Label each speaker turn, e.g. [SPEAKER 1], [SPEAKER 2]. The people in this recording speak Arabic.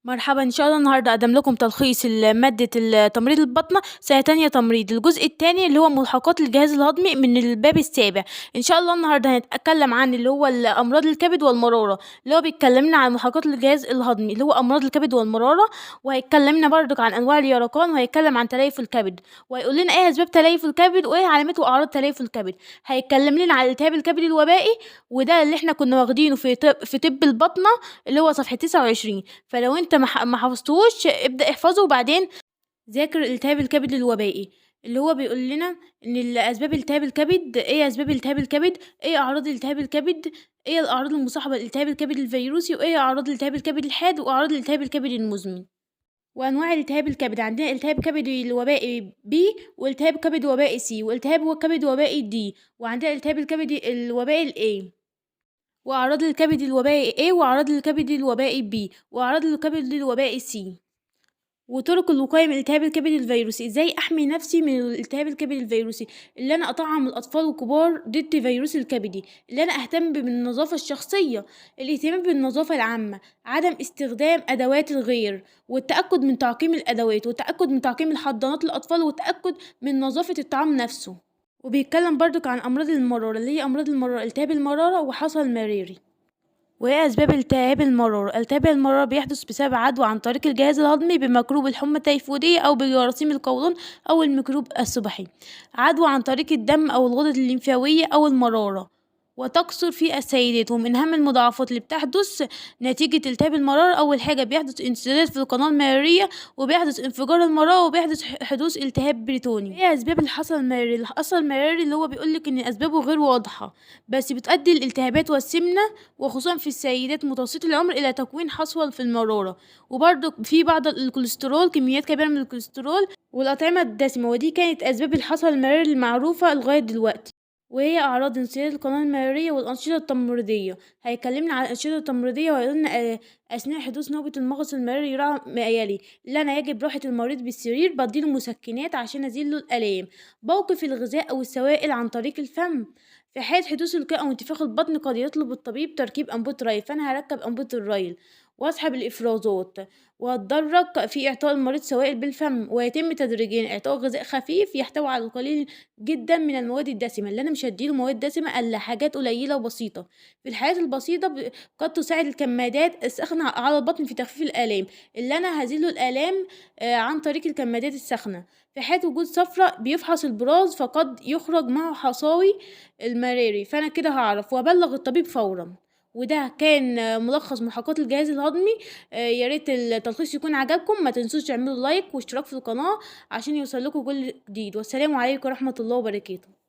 [SPEAKER 1] مرحبا، إن شاء الله النهاردة أقدم لكم تلخيص مادة تمريض الباطنة سنة تانية تمريض الجزء التاني اللي هو ملحقات الجهاز الهضمي من الباب السابع. إن شاء الله النهاردة هنتكلم عن اللي هو أمراض الكبد والمرارة، اللي هو بيتكلمنا عن ملحقات الجهاز الهضمي اللي هو أمراض الكبد والمرارة، وهيتكلمنا برضك عن أنواع اليرقان، وهيتكلم عن تليف الكبد، وهيقول لنا إيه أسباب تليف الكبد وإيه علامات وأعراض تليف الكبد. هيتكلم لنا عن الالتهاب الكبدي الوبائي، وده اللي احنا كنا واخدينه في طب الباطنة اللي هو صفحة 29. فلو انت ما حفظتوش ابدأ احفظه، وبعدين ذاكر الالتهاب الكبد الوبائي اللي هو بيقول لنا ان اسباب التهاب الكبد، ايه اسباب التهاب الكبد، ايه اعراض التهاب الكبد، ايه الاعراض المصاحبه لالتهاب الكبد الفيروسي، وايه اعراض الالتهاب الكبد الحاد، واعراض الالتهاب الكبد المزمن. وانواع التهاب الكبد عندنا التهاب كبدي الوبائي بي، والتهاب كبد وبائي سي، والتهاب كبد وبائي دي، وعندنا التهاب الكبدي الوبائي الاي، واعراض الكبد الوبائي A، واعراض الكبد الوبائي B، واعراض الكبد الوبائي C. وطرق الوقاية من الالتهاب الكبدي الفيروسي، ازاي احمي نفسي من الالتهاب الكبدي الفيروسي، اللي انا اطعم الاطفال والكبار ضد فيروس الكبدي، اللي انا اهتم بالنظافة الشخصية، الاهتمام بالنظافة العامة، عدم استخدام ادوات الغير، والتأكد من تعقيم الادوات، والتأكد من تعقيم الحضانات للاطفال، والتأكد من نظافة الطعام نفسه. وبيتكلم برضك عن امراض المرارة، اللي هي امراض المرارة التهاب المرارة وحصى المراري. وايه اسباب التهاب المرارة؟ التهاب المرارة بيحدث بسبب عدوى عن طريق الجهاز الهضمي بميكروب الحمى التيفودية او بجراثيم القولون او الميكروب السبحي، عدوى عن طريق الدم او الغدد الليمفاوية او المرارة، وتكثر في السيدات. ومن اهم المضاعفات اللي بتحدث نتيجة التهاب المرارة، اول حاجة بيحدث انسداد في القناة المرارية، وبيحدث انفجار المرارة، وبيحدث حدوث التهاب بريتوني. ايه اسباب الحصى المراري؟ الحصى المراري اللي هو بيقولك ان اسبابه غير واضحة، بس بتؤدي الالتهابات والسمنة، وخصوصا في السيدات متوسطي العمر، الى تكوين حصوة في المرارة. وبرضه في بعض الكوليسترول، كميات كبيرة من الكوليسترول والأطعمة الدسمة، ودي كانت أسباب الحصى المراري المعروفة لغاية دلوقتي. وهي أعراض انسداد القناة المرارية والأنشطة التمريضية. هيكلمنا عن الأنشطة التمريضية، وهيقولنا أثناء حدوث نوبة المغص المراري يراعى ما يلي: اللي أنا يجب راحة المريض بالسرير، بديله مسكنات عشان أزيله الآلام، موقف الغذاء أو السوائل عن طريق الفم. في حالة حدوث القيء أو انتفاخ البطن قد يطلب الطبيب تركيب أنبوبة ريل، فأنا هركب أنبوبة الريل وأسحب الإفرازات، وهتدرج في إعطاء المريض سوائل بالفم، ويتم تدريجيا إعطاء غذاء خفيف يحتوي على القليل جدا من المواد الدسمة، اللي أنا مش هديله مواد دسمة إلا حاجات قليلة وبسيطة. في الحالات البسيطة قد تساعد الكمادات الساخنة على البطن في تخفيف الآلام، اللي أنا هزيله الآلام عن طريق الكمادات الساخنة. في حالة وجود صفرة بيفحص البراز، فقد يخرج معه حصاوي المراري، فأنا كده هعرف وأبلغ الطبيب فورا. وده كان ملخص محاضرات الجهاز الهضمي. يا ريت التلخيص يكون عجبكم، ما تنسوش تعملوا لايك واشتراك في القناة عشان يوصل لكم كل جديد. والسلام عليكم ورحمة الله وبركاته.